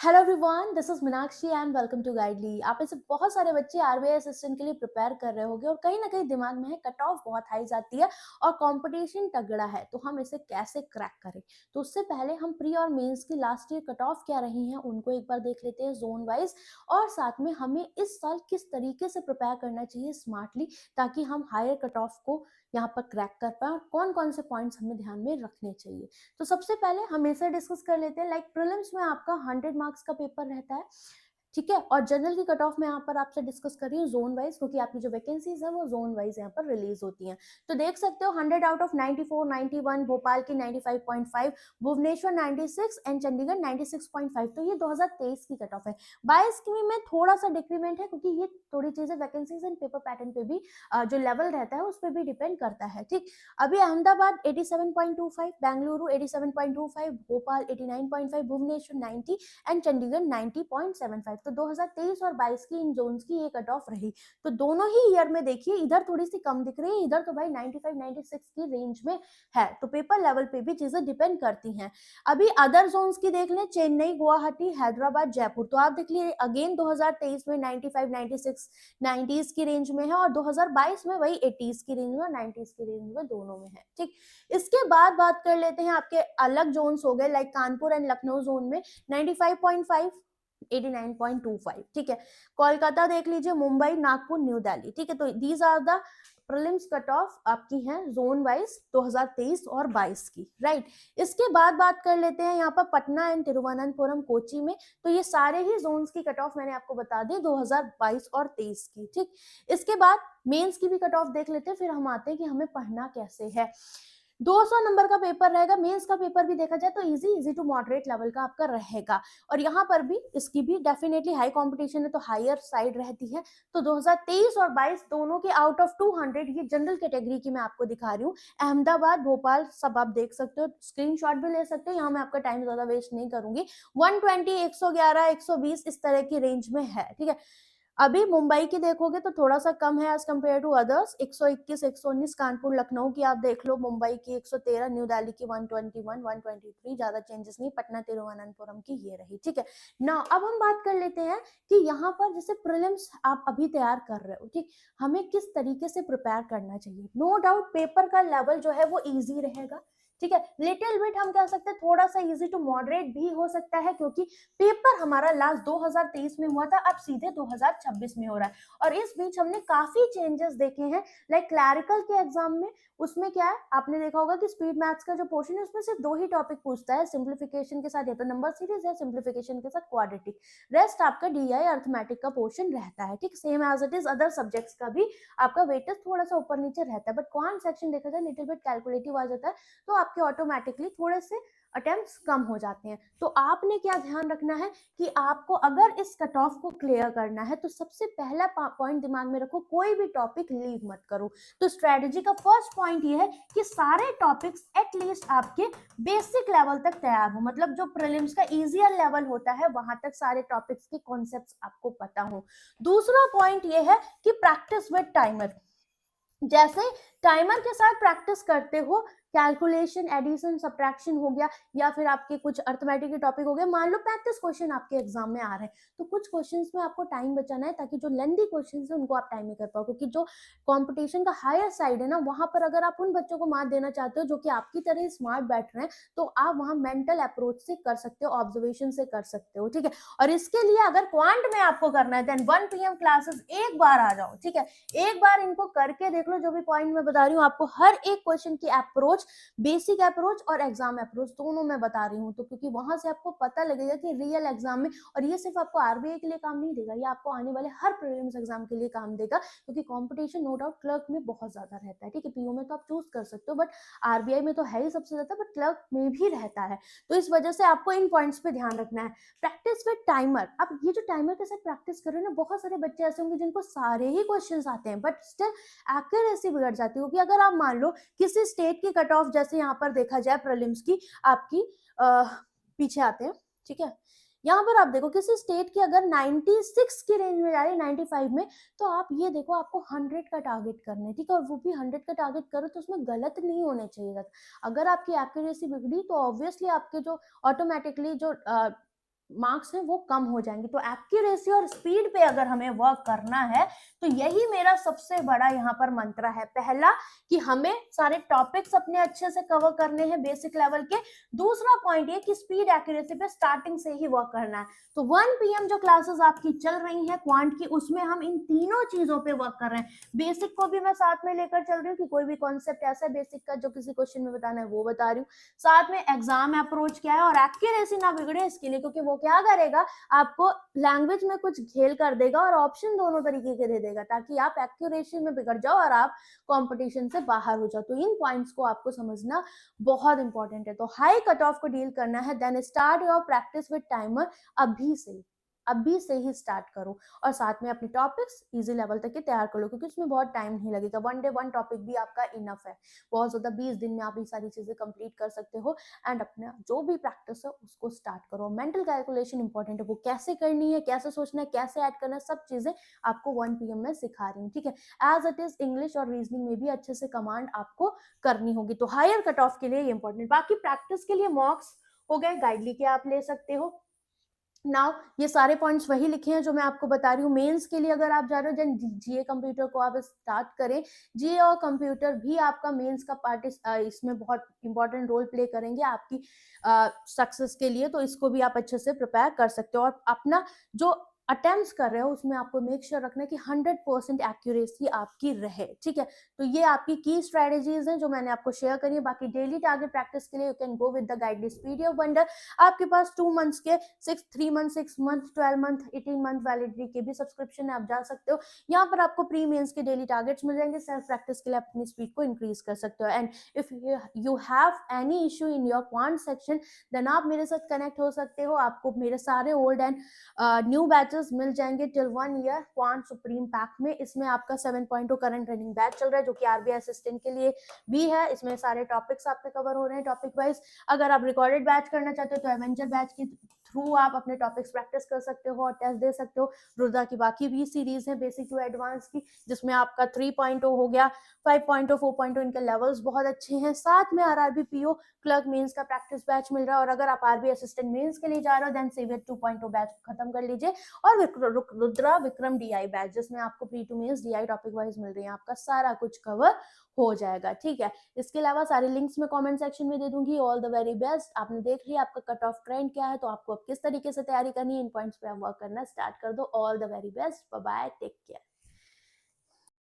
Hello everyone, this is Meenakshi and welcome to Guidely. आप में से बहुत सारे बच्चे आरबीआई असिस्टेंट के लिए प्रिपेयर कर रहे होंगे और कहीं ना कहीं दिमाग में है कट ऑफ बहुत हाई जाती है और कंपटीशन तगड़ा है, तो हम इसे कैसे क्रैक करें। तो उससे पहले हम प्री और मेंस की लास्ट ईयर कट ऑफ क्या रही हैं उनको एक बार देख लेते हैं जोन वाइज, और साथ में हमें इस साल किस तरीके से प्रिपेयर करना चाहिए स्मार्टली, ताकि हम हायर कट ऑफ को यहाँ पर क्रैक कर पाए और कौन कौन से पॉइंट्स हमें ध्यान में रखने चाहिए। तो सबसे पहले हम इसे डिस्कस कर लेते हैं। लाइक प्रीलिम्स में आपका 100 मार्क्स का पेपर रहता है, ठीक है, और जनरल की कट ऑफ में यहाँ पर आपसे डिस्कस कर रही हूँ जोन वाइज, क्योंकि आपकी जो वैकेंसीज है वो जोन वाइज यहाँ पर रिलीज होती हैं। तो देख सकते हो 100 आउट ऑफ 94, 91, भोपाल की 95.5, भुवनेश्वर 96 एंड चंडीगढ़ 96.5। तो ये 2023 की कट ऑफ है। 22 की में थोड़ा सा डिक्रीमेंट है, क्योंकि ये थोड़ी चीजें वैकेंसीज एंड पेपर पैटर्न पे भी जो लेवल रहता है उस पर भी डिपेंड करता है। ठीक, अभी अहमदाबाद 87.25, बेंगलुरु 87.25, भोपाल 89.5, भुवनेश्वर 90 एंड चंडीगढ़ 90.75। तो 2023 और 22 की इन जोन्स की ये कट ऑफ रही। तो दोनों ही ईयर में देखिए, इधर थोड़ी सी कम दिख रही है, इधर तो भाई 95 96 की रेंज में है। तो पेपर लेवल पे भी चीजें डिपेंड करती हैं। अभी अदर जोन्स की देख लें, चेन्नई, गुवाहाटी, हैदराबाद, जयपुर। तो आप देख लीजिए अगेन 2023 में 95 96 90s की रेंज में है, और 2022 में वही 80s की रेंज में और 90s की रेंज में, दोनों में है। ठीक, इसके बाद बात कर लेते हैं आपके अलग जोन्स हो गए, like Kanpur and Lucknow zone में 95.5, 89.25। ठीक है, कोलकाता देख लीजिए, मुंबई, नागपुर, न्यू दिल्ली। ठीक है, तो these are the prelims cut off आपकी हैं जोन वाइज 2023 और 22 की, राइट। इसके बाद बात कर लेते हैं यहाँ पर पटना एंड तिरुवनंतपुरम, कोची में। तो ये सारे ही जोन्स की कट ऑफ मैंने आपको बता दी 2022 और 23 की। ठीक, इसके बाद मेंस की भी कट ऑफ देख लेते हैं, फिर हम आते हैं कि हमें पढ़ना कैसे है। 200 नंबर का पेपर रहेगा। मेंस का पेपर भी देखा जाए तो इजी टू मॉडरेट लेवल का आपका रहेगा, और यहाँ पर भी इसकी भी डेफिनेटली हाई कंपटीशन है, तो हायर साइड रहती है। तो 2023 और 22 दोनों के आउट ऑफ 200, ये जनरल कैटेगरी की मैं आपको दिखा रही हूँ। अहमदाबाद, भोपाल सब आप देख सकते हो, स्क्रीनशॉट भी ले सकते हो, यहाँ मैं आपका टाइम ज्यादा वेस्ट नहीं करूंगी। 120, 111, 120 इस तरह की रेंज में है। ठीक है, अभी मुंबई की देखोगे तो थोड़ा सा कम है as compared to others. 121, 119 Kanpur Lucknow की आप देख लो, मुंबई की 113, न्यू दिल्ली की 121, 123, ज्यादा चेंजेस नहीं। पटना तिरुवनंतपुरम की ये रही। ठीक है ना, अब हम बात कर लेते हैं कि यहाँ पर जैसे प्रीलिम्स आप अभी तैयार कर रहे हो, ठीक, हमें किस तरीके से प्रिपेयर करना चाहिए। नो डाउट पेपर का लेवल जो है वो ईजी रहेगा। ठीक है, लिटिल बिट हम कह सकते हैं थोड़ा सा इजी टू मॉडरेट भी हो सकता है, क्योंकि पेपर हमारा लास्ट 2023 में हुआ था, अब सीधे 2026 में हो रहा है। और इस बीच हमने काफी चेंजेस देखे हैं। लाइक क्लैरिकल के एग्जाम में, उसमें क्या है, आपने देखा होगा कि स्पीड मैथ्स का जो पोर्शन है उसमें सिर्फ दो ही टॉपिक पूछता है, सिंप्लीफिकेशन के साथ या तो नंबर सीरीज या सिंप्लीफिकेशन के साथ क्वाड्रेटिक। रेस्ट आपका डीआई अर्थमेटिक का पोर्शन रहता है। ठीक, same as it is other subjects का भी आपका वेटेज थोड़ा सा ऊपर नीचे रहता है, बट क्वांट सेक्शन देखा जाए लिटिल बिट कैलकुलेटिव आ जाता है, तो आपके ऑटोमेटिकली थोड़े से अटेम्प्ट्स कम हो जाते हैं। तो आपने क्या ध्यान रखना है कि आपको अगर इस कट ऑफ को क्लियर करना है तो सबसे पहला पॉइंट दिमाग में रखो, कोई भी टॉपिक लीव मत करो। तो स्ट्रेटजी का फर्स्ट पॉइंट ये है कि सारे टॉपिक्स एटलीस्ट आपके बेसिक लेवल तक तैयार हो, मतलब जो प्रीलिम्स का इजियर लेवल होता है वहां तक सारे टॉपिक्स के कॉन्सेप्ट्स आपको पता हो। दूसरा पॉइंट ये है कि प्रैक्टिस विद टाइमर। जैसे टाइमर के साथ प्रैक्टिस करते हो, कैलकुलेशन, एडिशन, सब्ट्रैक्शन हो गया, या फिर आपके कुछ अर्थमेटिक के टॉपिक हो गए, मान लो 35 क्वेश्चन आपके एग्जाम में आ रहे हैं, तो कुछ क्वेश्चंस में आपको टाइम बचाना है, ताकि जो लेंथी क्वेश्चंस है उनको आप टाइम में कर पाओ। क्योंकि जो कंपटीशन का हायर साइड है ना, वहां पर अगर आप उन बच्चों को मात देना चाहते हो जो कि आपकी तरह स्मार्ट बैठ रहे हैं, तो आप वहां मेंटल अप्रोच से कर सकते हो, ऑब्जर्वेशन से कर सकते हो। ठीक है, और इसके लिए अगर क्वांट में आपको करना है देन 1 PM क्लासेस एक बार आ जाओ। ठीक है, एक बार इनको करके देख लो, जो भी पॉइंट मैं बता रही हूँ आपको, हर एक क्वेश्चन की अप्रोच, बेसिक अप्रोच और एग्जाम अप्रोच दोनों मैं बता रही हूँ, तो क्योंकि वहां से आपको पता लगेगा कि रियल एग्जाम में, और ये सिर्फ आपको आरबीआई के लिए काम नहीं देगा, ये आपको आने वाले हर प्रीलिम्स एग्जाम के लिए काम देगा, क्योंकि कंपटीशन नो डाउट क्लर्क में बहुत ज्यादा रहता है। ठीक है, पीओ में तो आप चूज कर सकते हो, बट आरबीआई में तो है ही सबसे ज्यादा, बट क्लर्क में भी रहता है। तो इस वजह से आपको इन पॉइंट्स पे ध्यान रखना है। प्रैक्टिस विद टाइमर, अब ये जो टाइमर के साथ प्रैक्टिस कर रहे हैं ना, बहुत सारे बच्चे ऐसे होंगे जिनको सारे ही क्वेश्चन आते हैं, बट स्टिल एक्यूरेसी बिगड़ जाती है। कि अगर आप मान लो किसी स्टेट की कट ऑफ, जैसे यहाँ पर देखा जाए प्रीलिम्स की आपकी पीछे आते हैं, ठीक है, यहाँ पर आप देखो किसी स्टेट की अगर 96 की रेंज में जा रही है, 95 में, तो आप ये देखो आपको 100 का टारगेट करना है। ठीक है, और वो भी 100 का टारगेट करो तो उसमें गलत नहीं होने चाहिए। अगर आपकी एक्यूरेसी बिगड़ी तो ऑब्वियसली आपके जो ऑटोमेटिकली जो मार्क्स हैं वो कम हो जाएंगे। तो एक्यूरेसी और स्पीड पे अगर हमें वर्क करना है तो यही मेरा सबसे बड़ा यहाँ पर मंत्र है। पहला कि हमें सारे टॉपिक्स अपने अच्छे से कवर करने हैं बेसिक लेवल के। दूसरा पॉइंट ये कि स्पीड एक्यूरेसी पे स्टार्टिंग से ही वर्क करना है। तो 1 PM जो क्लासेस आपकी चल रही हैं क्वांट की, उसमें हम इन तीनों चीजों पे वर्क कर रहे हैं। बेसिक को भी मैं साथ में लेकर चल रही हूँ कि कोई भी कॉन्सेप्ट ऐसा बेसिक का जो किसी क्वेश्चन में बताना है वो बता रही हूँ। साथ में एग्जाम अप्रोच क्या है और एक्यूरेसी ना बिगड़े इसके लिए, क्योंकि वो क्या करेगा, आपको लैंग्वेज में कुछ खेल कर देगा और ऑप्शन दोनों तरीके के दे देगा ताकि आप एक्यूरेसी में बिगड़ जाओ और आप कंपटीशन से बाहर हो जाओ। तो इन पॉइंट्स को आपको समझना बहुत इंपॉर्टेंट है। तो हाई कट ऑफ को डील करना है, then start your practice with timer. अभी से ही स्टार्ट करो और साथ में अपने टॉपिक्स इजी लेवल तक के तैयार कर लो, क्योंकि उसमें बहुत टाइम नहीं लगेगा। 1 डे 1 टॉपिक भी आपका इनफ है। बहुत ज्यादा 20 दिन में आप ये सारी चीजें कंप्लीट कर सकते हो। एंड अपना जो भी प्रैक्टिस है उसको स्टार्ट करो। मेंटल कैलकुलेशन इंपॉर्टेंट है, वो कैसे करनी है, कैसे सोचना है, कैसे ऐड करना है, सब चीजें आपको 1 PM में सिखा रही हूँ, ठीक है। एज इट इज इंग्लिश और रीजनिंग में भी अच्छे से कमांड आपको करनी होगी। तो हायर कट ऑफ के लिए ये इंपॉर्टेंट। बाकी प्रैक्टिस के लिए मॉक्स हो गए, गाइडली के आप ले सकते हो। नाउ ये सारे पॉइंट्स वही लिखे हैं जो मैं आपको बता रही हूँ। मेंस के लिए अगर आप जा रहे हो, जन जीए कंप्यूटर को आप स्टार्ट करें। जीए और कंप्यूटर भी आपका मेंस का पार्ट इसमें बहुत इंपॉर्टेंट रोल प्ले करेंगे आपकी सक्सेस के लिए। तो इसको भी आप अच्छे से प्रिपेयर कर सकते हो और अपना जो अटेम्प्ट्स कर रहे हो उसमें आपको मेक श्योर रखना है कि 100% एक्यूरेसी आपकी रहे, ठीक है। तो ये आपकी की स्ट्रेटेजीज हैं जो मैंने आपको शेयर करी है। बाकी डेली टारगेट प्रैक्टिस के लिए you can go with the गाइडली PDF bundle. आपके पास 2 मंथ्स के 3 month, 6 month, 12 month, 18 month validity के भी सब्सक्रिप्शन है, आप जा सकते हो। यहाँ पर आपको प्री मेंस के डेली टारगेट्स मिल जाएंगे। सेल्फ प्रैक्टिस के लिए अपनी स्पीड को इंक्रीज कर सकते हो। And if you have any issue in your quant section, then आप मेरे साथ कनेक्ट हो सकते हो। आपको मेरे सारे ओल्ड एंड न्यू बैचेस मिल जाएंगे till 1 year quant supreme pack में। इसमें आपका 7.0 करंट रनिंग बैच चल रहा है जो कि आरबीआई असिस्टेंट के लिए भी है। इसमें सारे टॉपिक्स आपके कवर हो रहे हैं टॉपिक वाइज। अगर आप रिकॉर्डेड बैच करना चाहते हो तो एवेंचर बैच की थ्रू आप अपने टॉपिक्स प्रैक्टिस कर सकते हो और टेस्ट दे सकते हो। रुद्रा की बाकी भी सीरीज है बेसिक टू एडवांस की, जिसमें आपका 3.0 हो गया, 5.0, 4.0, इनके लेवल्स बहुत अच्छे हैं। साथ में आरआरबी पीओ क्लर्क मेंस का प्रैक्टिस बैच मिल रहा है। और अगर आप आरबी असिस्टेंट मेंस के लिए जा रहे हो देन सेवियर 2.0 बैच खत्म कर लीजिए और रुद्रा विक्रम डीआई बैच, जिसमें आपको pre to mains DI topic wise मिल रही है। आपका सारा कुछ कवर हो जाएगा, ठीक है। इसके अलावा सारे लिंक्स मैं कमेंट सेक्शन में दे दूंगी। All the very best. आपने देख लिया आपका कट ऑफ ट्रेंड क्या है, तो आपको अब किस तरीके से तैयारी करनी है, इन पॉइंट्स पे आप वर्क करना स्टार्ट कर दो। All the very best, bye bye, take care.